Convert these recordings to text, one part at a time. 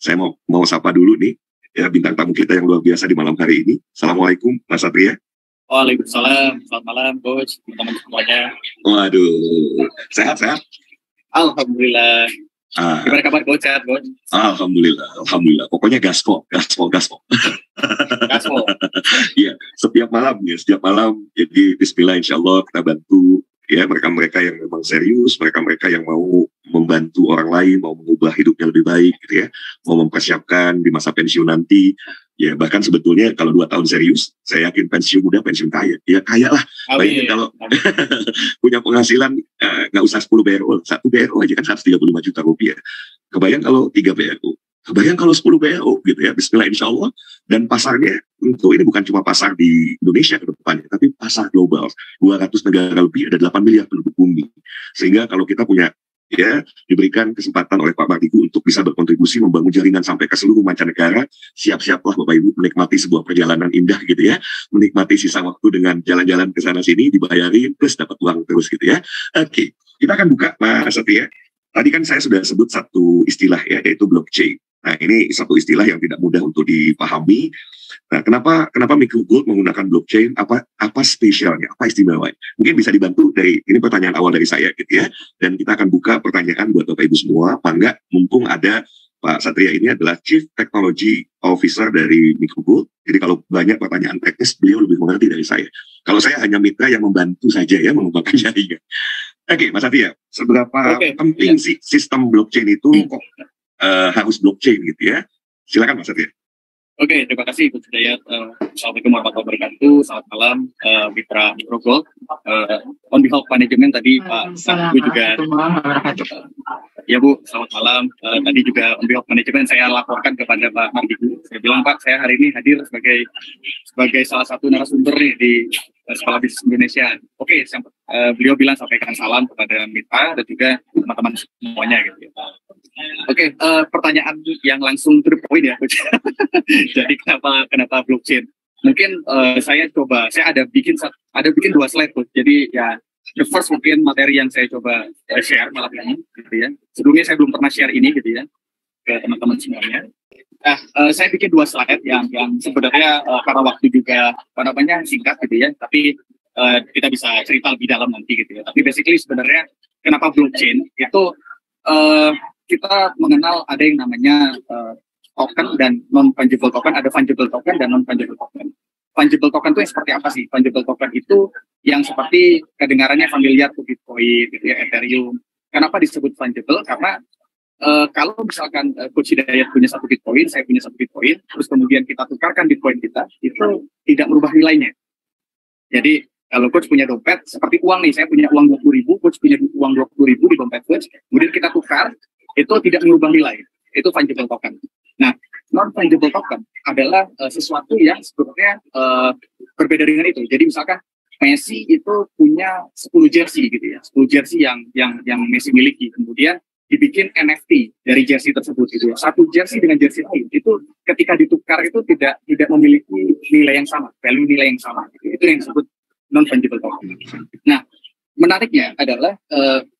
Saya mau sapa dulu nih, ya bintang tamu kita yang luar biasa di malam hari ini. Assalamualaikum, Mas Satria. Waalaikumsalam, selamat malam, Coach, teman-teman semuanya. Waduh, sehat-sehat? Alhamdulillah. Gimana kabar, Coach? Sehat, Coach? Alhamdulillah. Pokoknya gaspol. Gaspol. Iya, setiap malam. Jadi Bismillah, insya Allah kita bantu ya mereka-mereka yang memang serius, mereka-mereka yang mau membantu orang lain, mau mengubah hidupnya lebih baik, gitu ya, mau mempersiapkan di masa pensiun nanti. Ya bahkan sebetulnya kalau 2 tahun serius, saya yakin pensiun muda, pensiun kaya. Ya kaya lah. Bayangin kalau punya penghasilan nggak usah 10 BRO, 1 BRO aja kan 135 juta rupiah. Kebayang kalau 3 BRO. Kebayang kalau 10 BRO gitu ya. Bismillah insya Allah. Dan pasarnya tentu ini bukan cuma pasar di Indonesia ke depannya, tapi pasar global. 200 negara lebih, ada 8 miliar penduduk bumi. Sehingga kalau kita punya ya diberikan kesempatan oleh Pak Mardigu untuk bisa berkontribusi membangun jaringan sampai ke seluruh mancanegara, siap-siaplah Bapak Ibu menikmati sebuah perjalanan indah gitu ya, menikmati sisa waktu dengan jalan-jalan ke sana sini, dibayarin plus dapat uang terus gitu ya. Oke, kita akan buka Mas Satria. Tadi kan saya sudah sebut satu istilah ya, yaitu blockchain. Nah ini satu istilah yang tidak mudah untuk dipahami. Nah kenapa Micro Gold menggunakan blockchain? Apa spesialnya? Apa istimewanya? Mungkin bisa dibantu dari ini pertanyaan awal dari saya gitu ya. Dan kita akan buka pertanyaan buat Bapak Ibu semua. Apa enggak? Mumpung ada Pak Satria ini adalah Chief Technology Officer dari Micro Gold. Jadi kalau banyak pertanyaan teknis beliau lebih mengerti dari saya. Kalau saya hanya mitra yang membantu saja ya mengembangkan jaringan. Oke, Mas Satria, seberapa penting sih sistem blockchain itu kok harus blockchain gitu ya? Silakan Mas Satria. Oke, terima kasih Coach Hidayat. Assalamualaikum warahmatullahi wabarakatuh. Selamat malam, mitra Micro Gold. On behalf manajemen tadi Pak Satria juga. Ya Bu, selamat malam. Tadi juga on behalf manajemen saya laporkan kepada Pak Mardigu. Saya bilang Pak, saya hari ini hadir sebagai salah satu narasumber nih di Sekolah Bisnis Indonesia. Oke, beliau bilang sampaikan salam kepada mitra dan juga teman-teman semuanya gitu. Oke, pertanyaan yang langsung to the point ya, Coach. Jadi kenapa blockchain? Mungkin saya ada bikin 2 slide, Coach. Jadi ya the first mungkin materi yang saya coba share malam ini gitu ya. Sebelumnya saya belum pernah share ini gitu ya ke teman-teman semuanya. Nah, saya bikin 2 slide yang sebenarnya karena waktu juga singkat gitu ya, tapi kita bisa cerita lebih dalam nanti gitu ya. Tapi basically sebenarnya kenapa blockchain itu kita mengenal ada yang namanya token dan non-fungible token, ada fungible token dan non-fungible token. Fungible token itu yang seperti apa sih? Fungible token itu yang seperti kedengarannya familiar ke Bitcoin, gitu ya, Ethereum. Kenapa disebut fungible? Karena kalau misalkan Coach Hidayat punya 1 Bitcoin, saya punya 1 Bitcoin, terus kemudian kita tukarkan Bitcoin kita, itu tidak merubah nilainya. Jadi kalau Coach punya dompet, seperti uang nih, saya punya uang 20.000, Coach punya uang 20.000 di dompet Coach, kemudian kita tukar, itu tidak mengubah nilai. Itu fungible token. Nah, non-fungible token adalah sesuatu yang sebetulnya berbeda dengan itu. Jadi misalkan Messi itu punya 10 jersey gitu ya, 10 jersey yang Messi miliki. Kemudian dibikin NFT dari jersey tersebut gitu ya. 1 jersey dengan jersey lain itu ketika ditukar itu tidak memiliki nilai yang sama, value nilai yang sama. Gitu. Itu yang disebut non-fungible token. Nah, menariknya adalah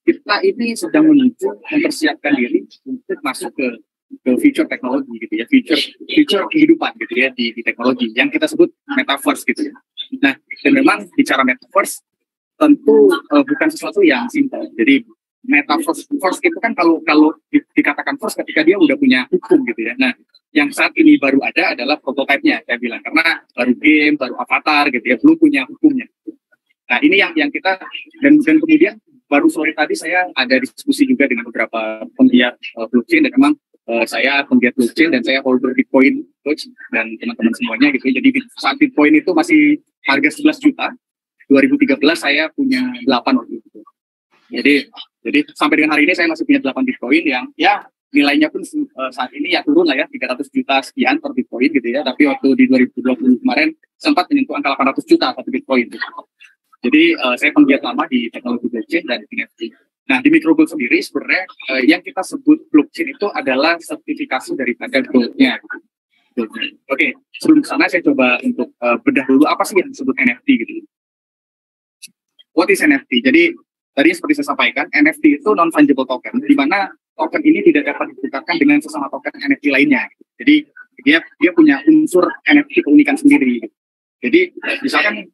kita ini sedang mempersiapkan diri untuk masuk ke future teknologi gitu ya, future kehidupan gitu ya di teknologi yang kita sebut metaverse gitu ya. Nah, dan memang bicara metaverse tentu bukan sesuatu yang simpel. Jadi metaverse itu kan kalau dikatakan first ketika dia udah punya hukum gitu ya. Nah, yang saat ini baru ada adalah prototipe-nya saya bilang, karena baru game, baru avatar gitu ya, belum punya hukumnya. Nah, ini yang kita dan kemudian baru sore tadi saya ada diskusi juga dengan beberapa penggiat blockchain, dan memang saya penggiat blockchain dan saya holder Bitcoin, Coach, dan teman-teman semuanya gitu. Jadi saat Bitcoin itu masih harga 11 juta, 2013 saya punya 8 waktu itu. Jadi sampai dengan hari ini saya masih punya 8 Bitcoin yang ya nilainya pun saat ini ya turun lah ya, 300 juta sekian per Bitcoin gitu ya. Tapi waktu di 2020 kemarin sempat menyentuh angka 800 juta satu Bitcoin. Gitu. Jadi saya penggiat lama di teknologi blockchain dan NFT. Nah, di Micro Gold sendiri sebenarnya yang kita sebut blockchain itu adalah sertifikasi daripada gold-nya. Oke, sebelum sana saya coba untuk bedah dulu apa sih yang disebut NFT gitu. What is NFT? Jadi tadi seperti saya sampaikan, NFT itu non-fungible token, di mana token ini tidak dapat ditukarkan dengan sesama token NFT lainnya. Jadi dia punya unsur NFT keunikan sendiri. Jadi misalkan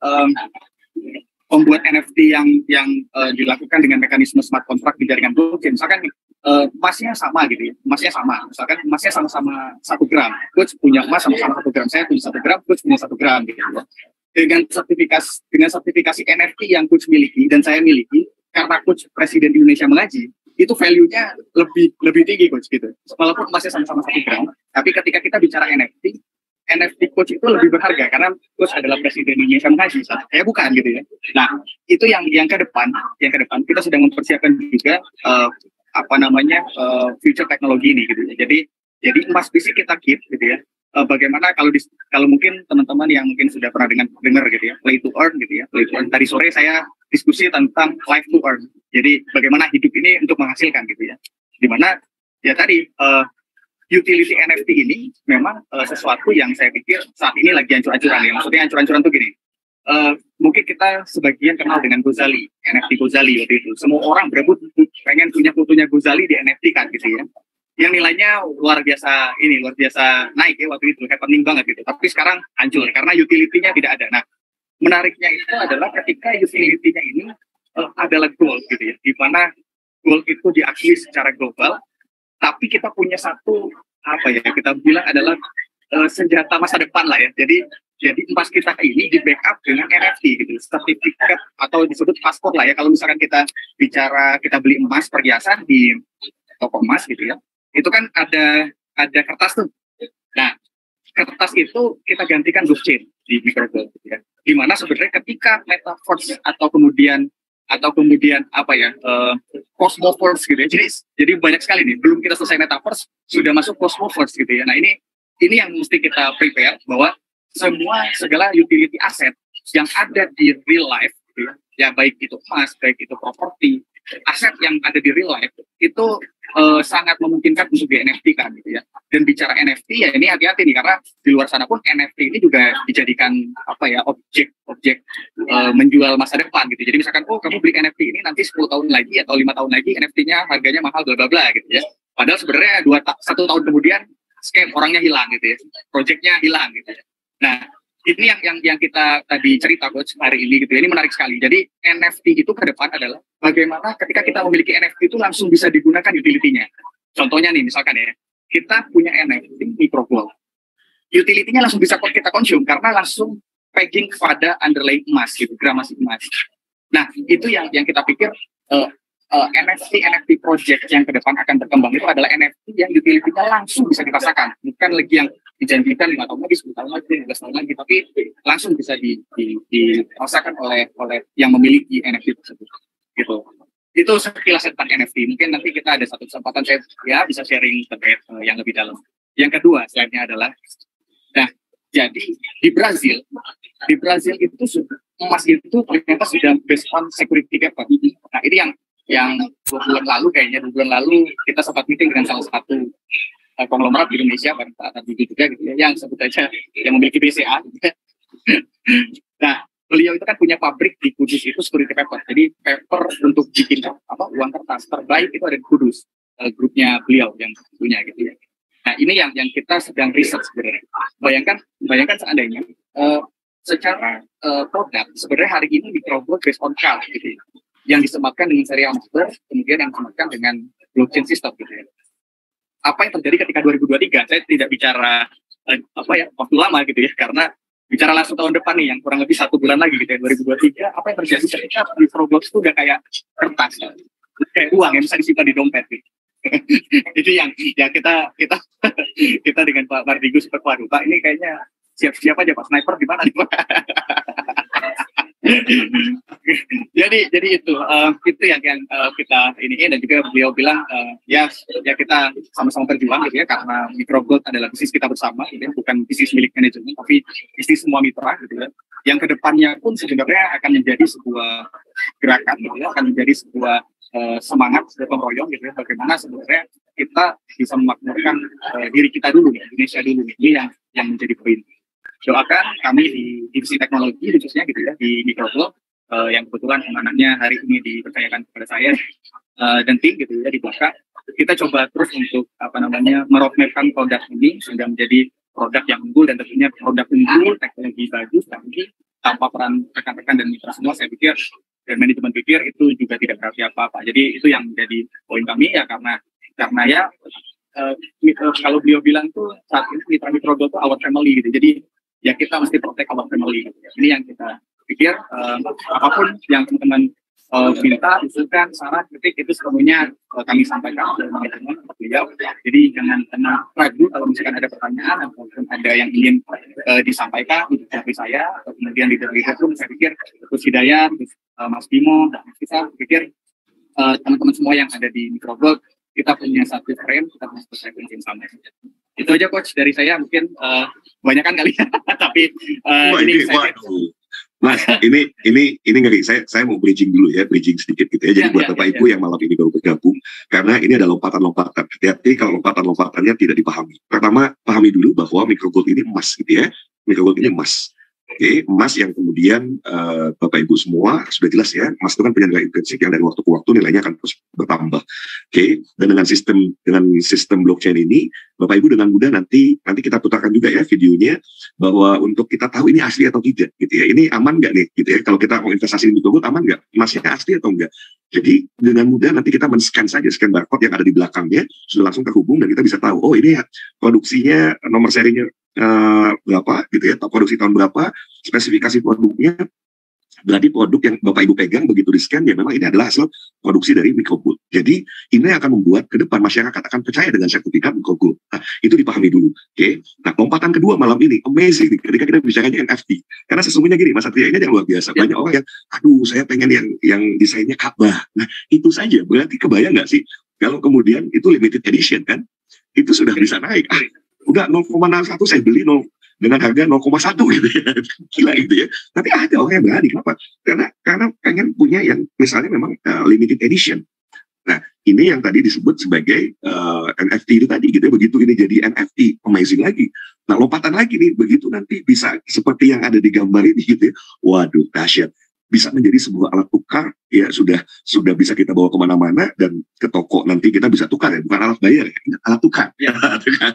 pembuat NFT yang dilakukan dengan mekanisme smart contract di jaringan blockchain, misalkan emasnya sama gitu ya, emasnya sama, misalkan emasnya sama-sama 1 gram, coach punya emas sama-sama 1 gram, saya punya 1 gram, coach punya 1 gram gitu ya. Dengan sertifikasi NFT yang coach miliki dan saya miliki, karena coach Presiden Indonesia mengaji, itu value-nya lebih tinggi coach gitu. Walaupun emasnya sama-sama 1 gram, tapi ketika kita bicara NFT coach itu lebih berharga karena coach adalah Presiden Indonesia mengaji, saya bukan gitu ya. Nah, itu yang ke depan kita sedang mempersiapkan juga future teknologi ini gitu ya. Jadi emas fisik kita keep gitu ya. Bagaimana kalau mungkin teman-teman yang mungkin sudah pernah dengar gitu ya, play to earn gitu ya. Play to earn. Tadi sore saya diskusi tentang life to earn. Jadi bagaimana hidup ini untuk menghasilkan gitu ya. Dimana ya tadi utility NFT ini memang sesuatu yang saya pikir saat ini lagi ancur-ancuran ya. Maksudnya ancur-ancuran tuh gini. Mungkin kita sebagian kenal dengan Gozali, NFT Gozali waktu itu. Semua orang berebut pengen punya fotonya Gozali di NFT kan gitu ya. Yang nilainya luar biasa naik ya waktu itu, happening banget gitu. Tapi sekarang hancur karena utility-nya tidak ada. Nah, menariknya itu adalah ketika utility-nya ini adalah gold gitu ya. Di mana gold itu diakui secara global, tapi kita punya satu kita bilang adalah senjata masa depan lah ya. Jadi emas kita ini di backup dengan NFT gitu, sertifikat atau disebut paspor lah ya. Kalau misalkan kita beli emas perhiasan di toko emas gitu ya, itu kan ada kertas tuh. Nah, kertas itu kita gantikan blockchain di microgold gitu ya. Dimana sebenarnya ketika metaverse atau kemudian cosmoverse gitu ya. Jadi banyak sekali nih. Belum kita selesai metaverse sudah masuk cosmoverse gitu ya. Nah, ini yang mesti kita prepare bahwa segala utility aset yang ada di real life gitu ya, baik itu emas, baik itu properti, aset yang ada di real life itu sangat memungkinkan untuk di NFT kan gitu ya. Dan bicara NFT ya ini hati-hati nih karena di luar sana pun NFT ini juga dijadikan objek menjual masa depan gitu. Jadi misalkan kamu beli NFT ini nanti 10 tahun lagi atau 5 tahun lagi NFT-nya harganya mahal bla bla bla gitu ya. Padahal sebenarnya 1 tahun kemudian scam, orangnya hilang gitu ya. Projectnya hilang gitu ya. Nah, ini yang kita tadi cerita coach hari ini gitu ya. Ini menarik sekali. Jadi NFT itu ke depan adalah bagaimana ketika kita memiliki NFT itu langsung bisa digunakan utility-nya. Contohnya nih misalkan ya, kita punya NFT microgold. Utility-nya langsung bisa kita konsum karena langsung pegging kepada underlying emas gitu, gramasi emas. Nah, itu yang kita pikir NFT project yang ke depan akan berkembang itu adalah NFT yang utility-nya langsung bisa dirasakan, bukan lagi yang dijanjikan 5 tahun lagi, 10 tahun lagi, 15 tahun lagi, tapi langsung bisa dirasakan oleh yang memiliki NFT tersebut. Gitu. Itu sekilas tentang NFT. Mungkin nanti kita ada satu kesempatan saya bisa sharing terkait yang lebih dalam. Yang kedua, slide-nya adalah, nah, jadi di Brazil itu emas itu ternyata sudah based on security paper. Nah, ini yang 2 bulan lalu kita sempat meeting dengan salah satu konglomerat di Indonesia pada saat itu juga gitu ya, yang sebut aja yang memiliki BCA gitu ya. Nah, beliau itu kan punya pabrik di Kudus itu security paper. Jadi paper untuk bikin uang kertas terbaik itu ada di Kudus, grupnya beliau yang punya gitu ya. Nah, ini yang kita sedang riset sebenarnya. Bayangkan seandainya secara produk sebenarnya hari ini microgold based on card gitu ya, yang disematkan dengan serial master, kemudian yang disematkan dengan blockchain system gitu ya. Apa yang terjadi ketika 2023? Saya tidak bicara waktu lama gitu ya, karena bicara langsung tahun depan nih yang kurang lebih 1 bulan lagi gitu ya, 2023. Apa yang terjadi ketika microgold itu udah kayak kertas, kayak uang yang bisa disimpan di dompet gitu. Itu yang kita dengan Pak Mardigu sempat, waduh Pak ini kayaknya siap-siap aja Pak, sniper di mana nih Pak? jadi itu yang kita ini dan juga beliau bilang ya kita sama-sama berjuang gitu ya, karena microgold adalah bisnis kita bersama gitu ya, bukan bisnis milik manajemen tapi bisnis semua mitra gitu ya, yang kedepannya pun sebenarnya akan menjadi sebuah gerakan gitu ya, akan menjadi sebuah semangat gotong royong gitu ya, bagaimana sebenarnya kita bisa memakmurkan diri kita dulu ya, Indonesia dulu ini yang menjadi poin. Doakan kami di divisi teknologi khususnya gitu ya di microgold yang kebetulan amanahnya hari ini dipercayakan kepada saya dan tim gitu ya di belakang, kita coba terus untuk meroadmapkan produk ini sehingga menjadi produk yang unggul, dan tentunya produk unggul, teknologi bagus, tapi tanpa peran rekan-rekan dan mitra semua, saya pikir dan manajemen pikir itu juga tidak berarti apa-apa. Jadi itu yang menjadi poin kami ya, karena ya kalau beliau bilang tuh saat ini mitra Gold itu our family gitu. Jadi ya kita mesti protect our family gitu. Ini yang kita pikir, apapun yang teman-teman minta, usulkan, saran, kritik itu sepenuhnya kami sampaikan ke teman-teman beliau. Jadi jangan ragu kalau misalkan ada pertanyaan ataupun ada yang ingin disampaikan untuk dari saya atau kemudian leader-leader itu, saya pikir Gus Hidayat, Mas Bimo, dan Mas Kita, saya pikir teman-teman semua yang ada di Microgold, kita punya satu frame, kita punya satu frekuensi yang sama. Itu aja coach dari saya, mungkin banyak kan kali ya, tapi ini saya Mas, ini ngeri. Saya mau bridging dulu ya, bridging sedikit gitu ya. Jadi buat Bapak Ibu yang malam ini baru bergabung, karena ini ada lompatan-lompatan. Hati-hati kalau lompatan-lompatannya tidak dipahami. Pertama, pahami dulu bahwa Microgold ini emas gitu ya. Microgold ini emas. Oke, emas yang kemudian Bapak Ibu semua sudah jelas ya, emas itu kan punya nilai intrinsik yang dari waktu ke waktu nilainya akan terus bertambah. Oke, dan dengan sistem blockchain ini, Bapak Ibu dengan mudah nanti kita putarkan juga ya videonya, bahwa untuk kita tahu ini asli atau tidak gitu ya. Ini aman nggak nih gitu ya, kalau kita mau investasi di Microgold aman nggak, emasnya asli atau enggak. Jadi dengan mudah nanti kita men-scan saja, scan barcode yang ada di belakangnya sudah langsung terhubung, dan kita bisa tahu, oh ini ya produksinya, nomor serinya berapa gitu ya, produksi tahun berapa, spesifikasi produknya, berarti produk yang Bapak Ibu pegang begitu di scan ya memang ini adalah hasil produksi dari Microgold. Jadi ini akan membuat ke depan masyarakat akan percaya dengan sertifikat Microgold. Nah, itu dipahami dulu. Oke. Nah, lompatan kedua malam ini amazing nih, ketika kita bicaranya NFT. Karena sesungguhnya gini, Mas Satria, ini yang luar biasa. Banyak orang yang aduh saya pengen yang desainnya Ka'bah. Nah, itu saja berarti kebayang nggak sih kalau kemudian itu limited edition kan? Itu sudah bisa naik. Udah 0,01 saya beli dengan harga 0,1 gitu ya. Gila gitu ya. Tapi ada orang yang berani. Kenapa? Karena pengen punya yang misalnya memang limited edition. Nah, ini yang tadi disebut sebagai NFT itu tadi gitu ya. Begitu ini jadi NFT, amazing lagi. Nah, lompatan lagi nih, begitu nanti bisa seperti yang ada di gambar ini gitu ya. Waduh, dahsyat. Bisa menjadi sebuah alat tukar ya, sudah bisa kita bawa kemana-mana, dan ke toko nanti kita bisa tukar ya, bukan alat bayar ya, alat tukar ya.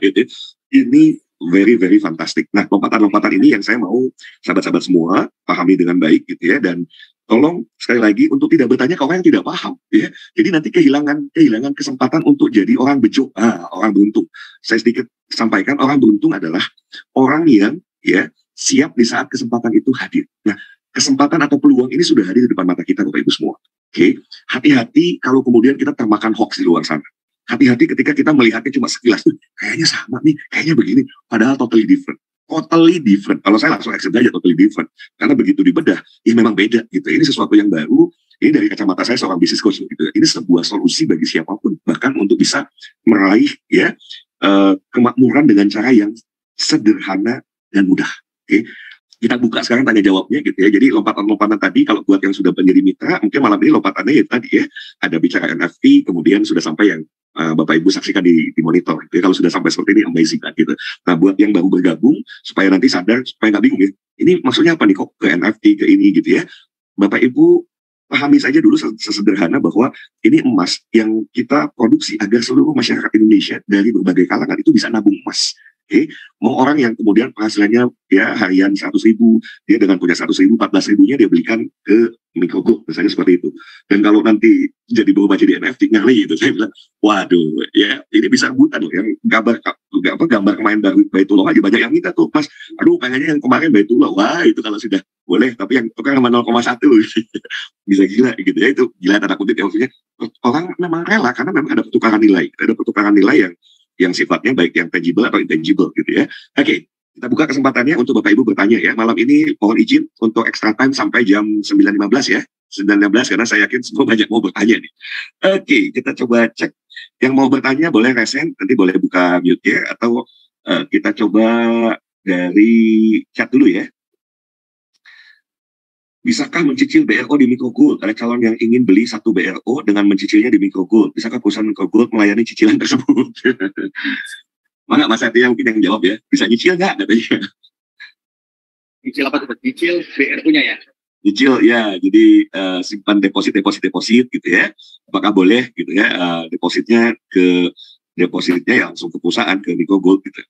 Gitu. Ini very very fantastic. Nah, lompatan-lompatan ini yang saya mau sahabat-sahabat semua pahami dengan baik gitu ya, dan tolong sekali lagi untuk tidak bertanya ke orang yang tidak paham ya. Jadi nanti kehilangan kesempatan untuk jadi orang bejo, orang beruntung. Saya sedikit sampaikan, orang beruntung adalah orang yang ya siap di saat kesempatan itu hadir. Nah, kesempatan atau peluang ini sudah hadir di depan mata kita, Bapak Ibu semua. Oke, hati-hati kalau kemudian kita termakan hoax di luar sana. Hati-hati ketika kita melihatnya cuma sekilas, kayaknya sama nih, kayaknya begini, padahal totally different. Totally different. Kalau saya langsung accept aja totally different. Karena begitu dibedah, ini memang beda gitu. Ini sesuatu yang baru. Ini dari kacamata saya seorang bisnis coach gitu. Ini sebuah solusi bagi siapapun, bahkan untuk bisa meraih ya kemakmuran dengan cara yang sederhana dan mudah. Oke. Kita buka sekarang tanya jawabnya gitu ya. Jadi lompatan-lompatan tadi kalau buat yang sudah menjadi mitra, mungkin malam ini lompatannya ya tadi ya, ada bicara NFT, kemudian sudah sampai yang Bapak Ibu saksikan di monitor. Jadi kalau sudah sampai seperti ini amazing kan gitu. Nah, buat yang baru bergabung supaya nanti sadar, supaya nggak bingung ya. Ini maksudnya apa nih kok ke NFT ke ini gitu ya. Bapak Ibu pahami saja dulu sesederhana bahwa ini emas yang kita produksi agar seluruh masyarakat Indonesia dari berbagai kalangan itu bisa nabung emas. Oke, mau orang yang kemudian penghasilannya ya harian 100.000, dia dengan punya 100.000, 14.000-nya dia belikan ke Microgold, misalnya seperti itu. Dan kalau nanti jadi berubah jadi NFT nyali itu, saya bilang, waduh, ya ini bisa rebutan loh. Yang gambar kemarin Baitullah aja banyak yang minta tuh, Mas. Aduh, pengennya yang kemarin Baitullah. Wah, itu kalau sudah boleh, tapi yang tukar sama 0,1 bisa gila gitu ya. Itu gila tanda kutip ya, maksudnya orang memang rela karena memang ada pertukaran nilai, yang sifatnya baik yang tangible atau intangible gitu ya. Oke, kita buka kesempatannya untuk Bapak Ibu bertanya ya. Malam ini mohon izin untuk extra time sampai jam 9.15 ya. 9.15 karena saya yakin semua banyak mau bertanya nih. Oke, kita coba cek. Yang mau bertanya boleh resen, nanti boleh buka mute ya, atau kita coba dari chat dulu ya. Bisakah mencicil BRO di Microgold? Ada calon yang ingin beli satu BRO dengan mencicilnya di Microgold. Bisakah perusahaan Microgold melayani cicilan tersebut? Mana Mas Satria mungkin yang jawab ya. Bisa nyicil nggak katanya? Nyicil apa tuh? Nyicil BRO-nya ya? Nyicil ya, jadi simpan deposit gitu ya. Apakah boleh gitu ya, depositnya ya langsung ke perusahaan, ke Miko Gold gitu.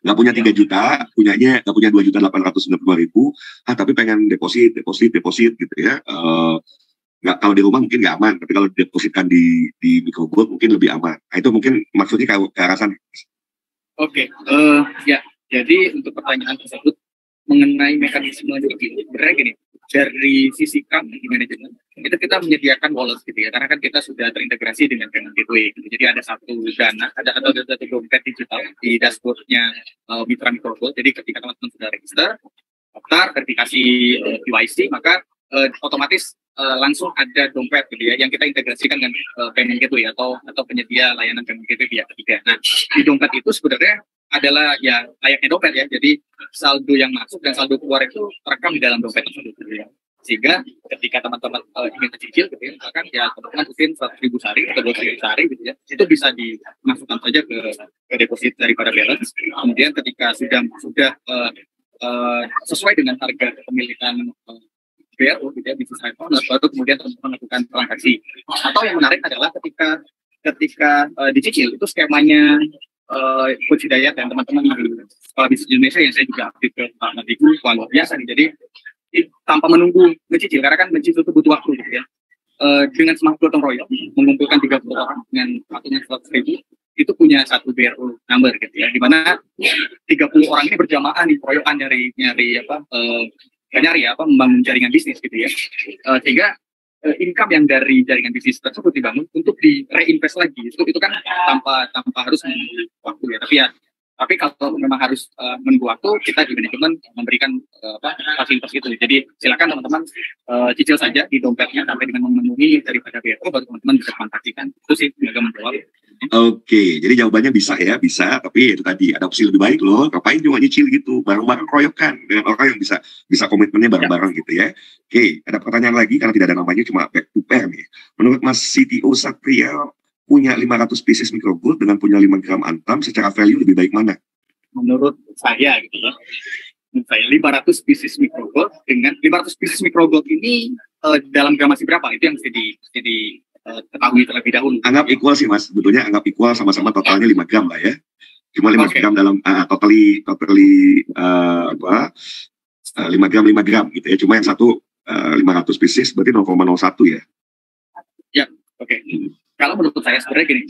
Nggak punya 3 juta, nggak punya 2.895.000, tapi pengen deposit gitu ya. Nggak, kalau di rumah mungkin nggak aman, tapi kalau depositkan di Miko Gold mungkin lebih aman. Nah, itu mungkin maksudnya ke arah sana. Oke, ya, jadi untuk pertanyaan tersebut mengenai mekanisme ini, sebenarnya gini, dari sisi kami di manajemen, itu kita menyediakan wallet gitu ya, karena kan kita sudah terintegrasi dengan payment gateway, gitu. Jadi ada satu dana, ada satu dompet digital di dashboardnya Mitra Micro Gold. Jadi ketika teman-teman sudah register, daftar, verifikasi KYC, maka otomatis langsung ada dompet gitu ya, yang kita integrasikan dengan payment gateway atau penyedia layanan payment gateway pihak ketiga. Nah, di dompet itu sebenarnya adalah ya layaknya dompet ya, jadi saldo yang masuk dan saldo keluar itu terekam di dalam dompet tersebut gitu ya. Sehingga ketika teman-teman ingin mencicil gitu ya, misalkan ya teman-teman mungkin 100.000 sehari atau 200.000 sehari gitu ya, itu bisa dimasukkan saja ke deposit daripada balance. Kemudian ketika sudah sesuai dengan harga kepemilikan BRO gitu ya, business right owner, baru kemudian teman-teman melakukan transaksi. Atau yang menarik adalah ketika dicicil itu skemanya Coach Hidayat dan teman-teman di Sekolah Bisnis Indonesia yang saya juga aktif ke Pak Matiku, luar biasa nih. Jadi tanpa menunggu mencicil, karena kan mencicil itu butuh waktu gitu ya. Dengan semangat gotong royong, mengumpulkan 30 orang dengan waktunya 100.000, itu punya satu BRO number gitu ya, di mana 30 orang ini berjamaah nih, proyokan nyari membangun jaringan bisnis gitu ya, sehingga income yang dari jaringan bisnis tersebut dibangun untuk di reinvest lagi, itu kan tanpa harus menunggu waktu ya, tapi kalau memang harus menunggu waktu, kita di manajemen memberikan fasilitas itu. Jadi silakan teman-teman cicil saja di dompetnya sampai dengan memenuhi daripada BRO, baru teman-teman bisa transaksikan. Itu sih semoga menjawab. Oke, jadi jawabannya bisa ya, bisa, tapi itu tadi ada opsi lebih baik loh. Ngapain cuma nyicil gitu, bareng-bareng keroyokan dengan orang yang bisa komitmennya bareng-bareng gitu ya. Oke, ada pertanyaan lagi karena tidak ada namanya, cuma back to pair nih. Menurut Mas CTO Satria, punya 500 pieces Micro Gold dengan punya 5 gram Antam, secara value lebih baik mana? Menurut saya gitu ya, saya 500 pieces Micro Gold dengan 500 pieces Micro Gold ini dalam gramasi berapa? Itu yang mesti ketahui terlebih dahulu. Anggap equal sih Mas, sebetulnya anggap equal, sama-sama totalnya 5 gram lah ya. Cuma 5 gram dalam totally 5 gram gitu ya. Cuma yang satu 500 pieces berarti 0,01 ya. Ya, oke. Kalau menurut saya sebenarnya gini,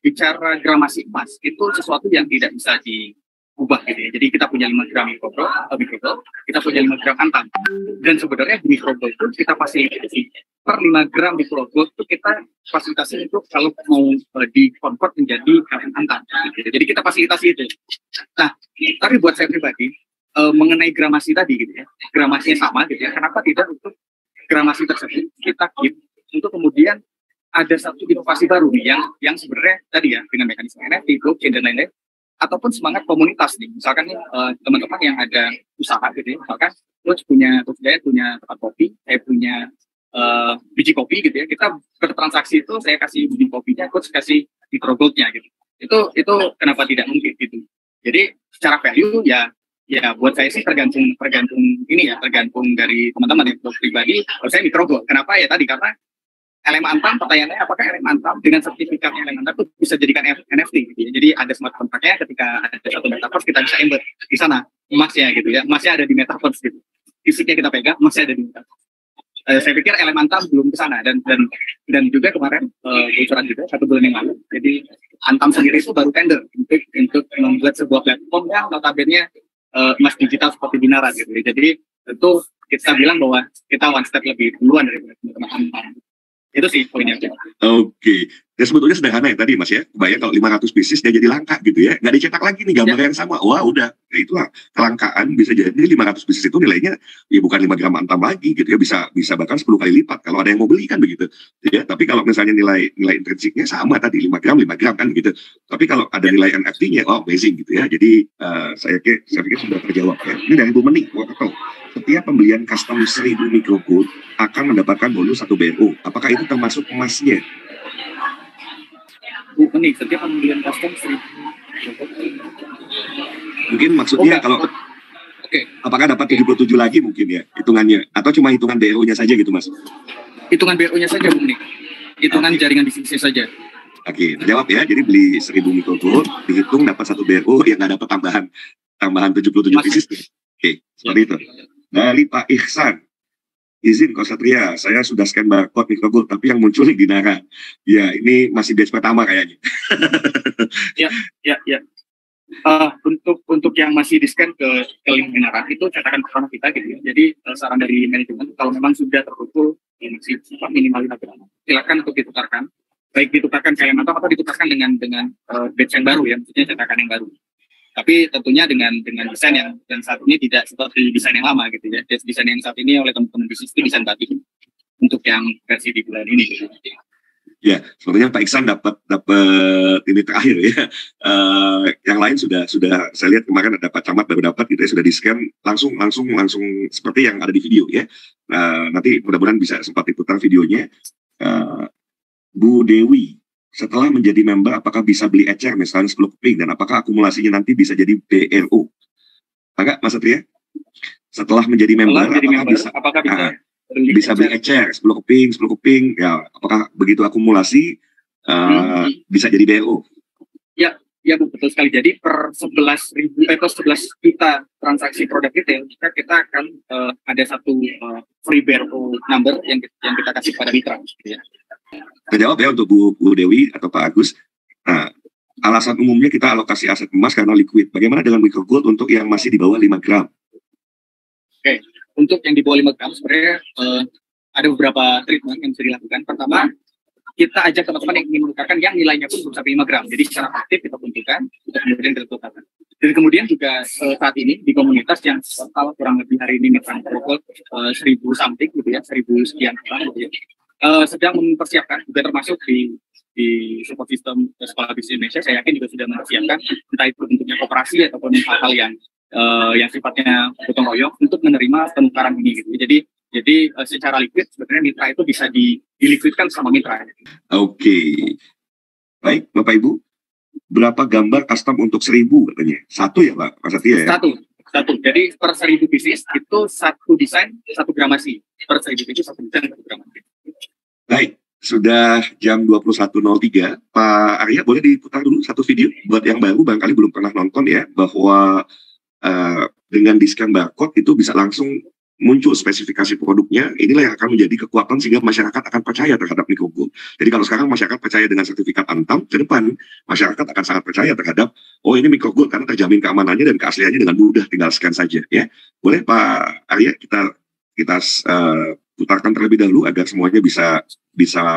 bicara gramasi emas itu sesuatu yang tidak bisa diubah gitu ya. Jadi kita punya 5 gram Micro Gold, kita punya 5 gram Antam. Dan sebenarnya di Micro Gold itu kita fasilitasi per 5 gram Micro Gold itu kita fasilitasi itu kalau mau di-convert menjadi Antam. Gitu. Jadi kita fasilitasi itu. Nah, tapi buat saya pribadi, mengenai gramasi tadi gitu ya, gramasinya sama gitu ya, kenapa tidak untuk gramasi tersebut kita keep untuk kemudian ada satu inovasi baru nih yang sebenarnya tadi ya dengan mekanisme NFT, blockchain dan lain-lain, ataupun semangat komunitas nih. Misalkan nih teman-teman yang ada usaha gitu ya, misalkan Coach Hidayat punya tempat kopi, saya punya biji kopi gitu ya, kita bertransaksi itu saya kasih biji kopinya, Coach kasih Micro Gold-nya gitu. Itu kenapa tidak mungkin gitu. Jadi secara value ya buat saya sih tergantung dari teman-teman ya. Pribadi kalau saya Micro Gold, kenapa ya tadi, karena LM Antam, pertanyaannya apakah LM Antam dengan sertifikatnya LM Antam itu bisa jadikan NFT gitu ya. Jadi ada smart contract-nya, ketika ada satu metaverse kita bisa embed di sana emasnya gitu ya. Emasnya ada di metaverse gitu. Fisiknya kita pegang, emasnya ada di metaverse. Saya pikir LM Antam belum ke sana dan juga kemarin bocoran juga 1 bulan yang lalu. Jadi Antam sendiri itu baru tender untuk membuat sebuah platform yang notabene emas digital seperti Binara gitu. Jadi tentu kita bilang bahwa kita one step lebih duluan dari teman-teman Antam. Itu sih poinnya. Oke. Ya sebetulnya sederhana ya tadi Mas ya. Kebayang kalau 500 pieces dia jadi langka gitu ya. Nggak dicetak lagi nih gambar yang sama. Wah udah. Ya itulah kelangkaan, bisa jadi 500 pieces itu nilainya ya bukan 5 gram Antam lagi gitu ya. Bisa bahkan 10 kali lipat kalau ada yang mau beli kan begitu. Ya, tapi kalau misalnya nilai intrinsiknya sama tadi 5 gram kan gitu. Tapi kalau ada nilai NFT-nya, oh amazing gitu ya. Jadi saya pikir sudah terjawab ya. Ini dari Bu Meni. Setiap pembelian custom 1000 Micro Gold akan mendapatkan bonus 1 BRO. Apakah itu termasuk emasnya? Nih, setiap pembelian custom 1000. Mungkin maksudnya kalau Apakah dapat 77 lagi mungkin ya hitungannya? Atau cuma hitungan BRO-nya saja gitu Mas? Hitungan BRO-nya saja Bung Nik. Hitungan jaringan bisnisnya saja. Oke, terjawab ya. Jadi beli 1000 mikrogold, dihitung dapat 1 BRO yang nggak dapat tambahan 77 pieces. Oke, seperti itu. Dari Pak Ihsan. Izin Ko Satria, saya sudah scan barcode mikrogold, tapi yang muncul di Dinara. Ya, ini masih batch pertama kayaknya. Ya. Untuk yang masih di-scan ke link Dinara, itu cetakan pertama kita gitu ya. Jadi saran dari manajemen, kalau memang sudah terkumpul masih minimal 5 gram, silakan untuk ditukarkan. Baik ditukarkan kayak atau ditukarkan dengan batch yang baru ya, maksudnya cetakan yang baru. Tapi tentunya dengan desain yang saat ini tidak seperti desain yang lama gitu ya. Desain yang saat ini oleh teman-teman bisnis itu desain batik untuk yang versi di bulan ini gitu. Ya, sepertinya Pak Iksan dapat ini terakhir ya. Yang lain sudah saya lihat kemarin ada Pak Camat baru dapat gitu ya, sudah di scan langsung seperti yang ada di video ya. Nanti mudah-mudahan bisa sempat diputar videonya. Bu Dewi, setelah menjadi member, apakah bisa beli ecer misalnya 10 keping, dan apakah akumulasinya nanti bisa jadi BRO? Enggak, Mas Satria? Setelah menjadi member, apakah bisa beli ecer 10 keping, ya, apakah begitu akumulasi bisa jadi BRO? Ya Bu, betul sekali. Jadi per 11 juta transaksi produk retail, kita akan ada satu free BRO number yang kita kasih pada mitra. Ya. Terjawab ya untuk Bu Dewi atau Pak Agus. Nah, alasan umumnya kita alokasi aset emas karena liquid. Bagaimana dengan mikrogold untuk yang masih di bawah 5 gram? Oke, untuk yang di bawah 5 gram sebenarnya ada beberapa treatment yang bisa dilakukan. Pertama, kita ajak teman-teman yang ingin menukarkan yang nilainya pun belum sampai 5 gram. Jadi secara aktif kita tunjukkan, untuk kemudian kita tukarkan. Dan kemudian juga saat ini di komunitas yang total kurang lebih hari ini mitra mikrogold 1000 something gitu ya, 1000 sekian orang gitu ya. Sedang mempersiapkan juga termasuk di support system sekolah bisnis Indonesia, saya yakin juga sudah mempersiapkan entah itu bentuknya koperasi ataupun hal-hal yang sifatnya gotong royong untuk menerima penukaran ini gitu. Jadi secara liquid sebenarnya mitra itu bisa diliquidkan sama mitra. Oke. Baik, Bapak Ibu. Berapa gambar custom untuk 1000 katanya? Satu ya Pak Mas Satria ya? Satu. Jadi per 1000 pieces itu satu desain, satu gramasi. Per 1000 pieces satu desain, satu gramasi. Baik, sudah jam 21.03. Pak Arya, boleh diputar dulu satu video buat yang baru, barangkali belum pernah nonton ya, bahwa dengan di-scan barcode itu bisa langsung muncul spesifikasi produknya. Inilah yang akan menjadi kekuatan sehingga masyarakat akan percaya terhadap mikrogold. Jadi kalau sekarang masyarakat percaya dengan sertifikat Antam, ke depan masyarakat akan sangat percaya terhadap, oh ini mikrogold karena terjamin keamanannya dan keasliannya dengan mudah, tinggal scan saja ya. Boleh Pak Arya kita putarkan terlebih dahulu agar semuanya bisa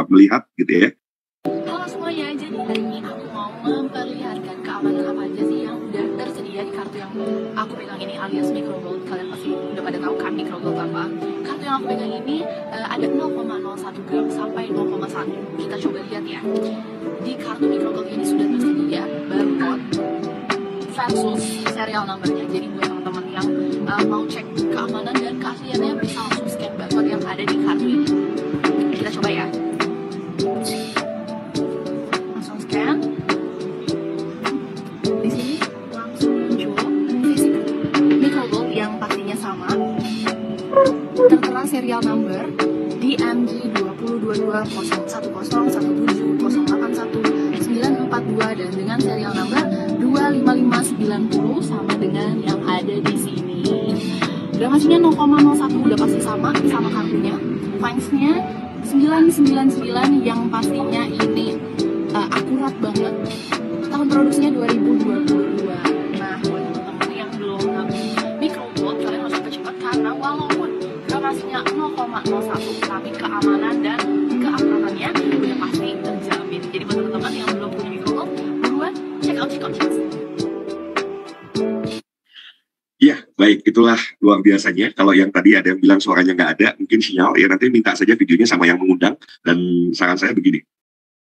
melihat gitu ya. Halo semuanya, jadi hari ini aku mau memperlihatkan keamanan apa aja sih yang udah tersedia di kartu yang aku pegang ini alias mikrogold. Kalian pasti udah pada tahu kan mikrogold apa. Kartu yang aku pegang ini ada 0,01 gram sampai 0,1. Kita coba lihat ya. Di kartu mikrogold ini sudah tersedia barcode versus serial numbernya. Jadi buat teman-teman yang mau cek keamanan dan keasliannya bisa langsung scan barcode yang ada di kartu ini. Kita coba ya. Langsung scan. Di sini langsung muncul fisik mikrogold yang pastinya sama. Tertera serial number DMG 202201017081942 dan dengan serial number 25590 sama dengan yang ada di sini. Gramasinya 0,01 udah pasti sama kartunya. Points-nya 999 yang pastinya ini akurat banget. Tahun produksinya 2022. Nah, buat teman-teman yang belum ngambil mikrogold, kalian harus cepat-cepat karena walaupun gramasinya 0,01 tapi keamanan dan keamanannya udah pasti terjamin. Jadi buat teman-teman yang belum punya mikrogold, buruan check out. Ya, baik, itulah luar biasanya. Kalau yang tadi ada yang bilang suaranya nggak ada, mungkin sinyal, ya nanti minta saja videonya sama yang mengundang. Dan saran saya begini,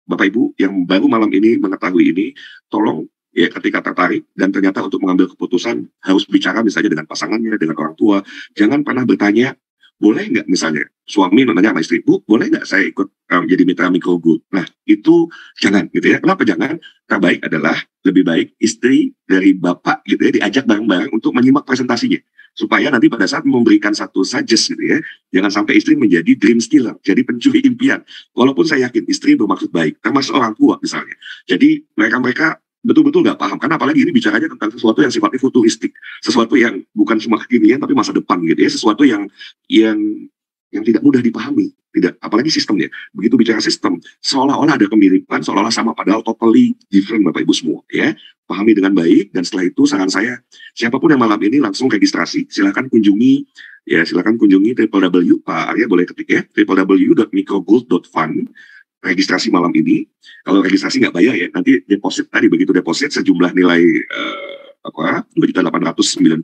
Bapak Ibu yang baru malam ini mengetahui ini, tolong ya ketika tertarik dan ternyata untuk mengambil keputusan harus bicara misalnya dengan pasangannya, dengan orang tua. Jangan pernah bertanya, boleh nggak misalnya suami nanya sama istri, Bu, boleh nggak saya ikut jadi mitra mikrogold? Nah, itu jangan gitu ya. Kenapa jangan? Terbaik adalah lebih baik istri dari bapak gitu ya diajak bareng-bareng untuk menyimak presentasinya. supaya nanti pada saat memberikan satu suggest gitu ya, jangan sampai istri menjadi dream stealer, jadi pencuri impian. Walaupun saya yakin istri bermaksud baik, termasuk orang tua misalnya. Jadi mereka betul-betul nggak paham, karena apalagi ini bicaranya tentang sesuatu yang sifatnya futuristik, sesuatu yang bukan cuma kekinian tapi masa depan gitu ya, sesuatu yang tidak mudah dipahami, tidak, apalagi sistemnya. Begitu bicara sistem, seolah-olah ada kemiripan, seolah-olah sama, padahal totally different Bapak Ibu semua ya. Pahami dengan baik, dan setelah itu saran saya, siapapun yang malam ini langsung registrasi, silakan kunjungi www, Pak Arya boleh ketik ya, www.microgold.fund, registrasi malam ini. Kalau registrasi nggak bayar ya, nanti deposit tadi, begitu deposit sejumlah nilai 2.895.000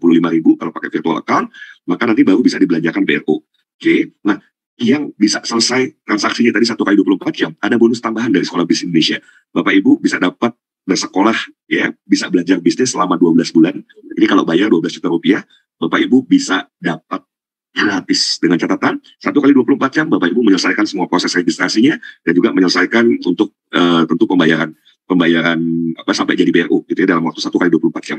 kalau pakai virtual account, maka nanti baru bisa dibelanjakan BRO. Oke, nah yang bisa selesai transaksinya tadi 1 kali 24 jam, ada bonus tambahan dari Sekolah Bisnis Indonesia. Bapak Ibu bisa dapat bersekolah ya, bisa belajar bisnis selama 12 bulan. Jadi kalau bayar 12 juta rupiah, Bapak Ibu bisa dapat gratis, dengan catatan 1 kali 24 jam Bapak Ibu menyelesaikan semua proses registrasinya dan juga menyelesaikan untuk tentu pembayaran sampai jadi BRU gitu ya, dalam waktu 1 kali 24 jam.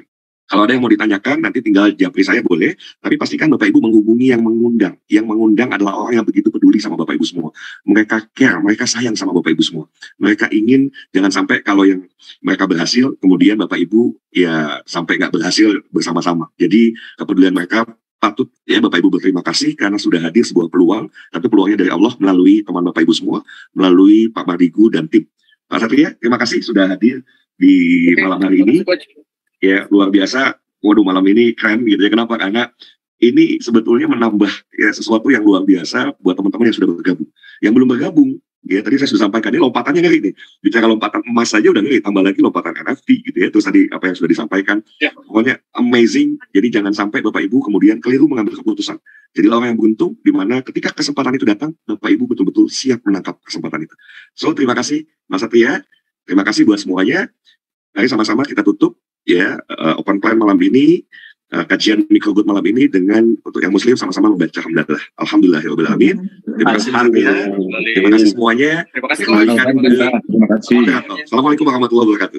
Kalau ada yang mau ditanyakan, nanti tinggal japri saya boleh, tapi pastikan Bapak Ibu menghubungi yang mengundang. Yang mengundang adalah orang yang begitu peduli sama Bapak Ibu semua. Mereka care, mereka sayang sama Bapak Ibu semua. Mereka ingin, jangan sampai kalau yang mereka berhasil, kemudian Bapak Ibu ya sampai nggak berhasil bersama-sama. Jadi kepedulian mereka patut ya Bapak Ibu berterima kasih karena sudah hadir sebuah peluang, tapi peluangnya dari Allah melalui teman Bapak Ibu semua, melalui Pak Mardigu dan tim. Pak Satria, terima kasih sudah hadir di malam hari ini. Ya, luar biasa. Waduh, malam ini keren gitu ya. Kenapa? Karena ini sebetulnya menambah ya sesuatu yang luar biasa buat teman-teman yang sudah bergabung. Yang belum bergabung, ya tadi saya sudah sampaikan, ini lompatannya ngeri nih. Bicara lompatan emas saja udah ngeri, tambah lagi lompatan NFT gitu ya. Terus tadi apa yang sudah disampaikan, ya, pokoknya amazing. Jadi jangan sampai Bapak Ibu kemudian keliru mengambil keputusan. Jadi orang yang beruntung, di mana ketika kesempatan itu datang, Bapak Ibu betul-betul siap menangkap kesempatan itu. So, terima kasih Mas Satria. Terima kasih buat semuanya. Mari sama-sama kita tutup ya open plan malam ini, kajian Microgold malam ini dengan untuk yang muslim sama-sama membaca hamdalah. Alhamdulillahirabbil alamin. Terima kasih Arya. Terima kasih semuanya. Terima kasih. Assalamualaikum warahmatullahi wabarakatuh.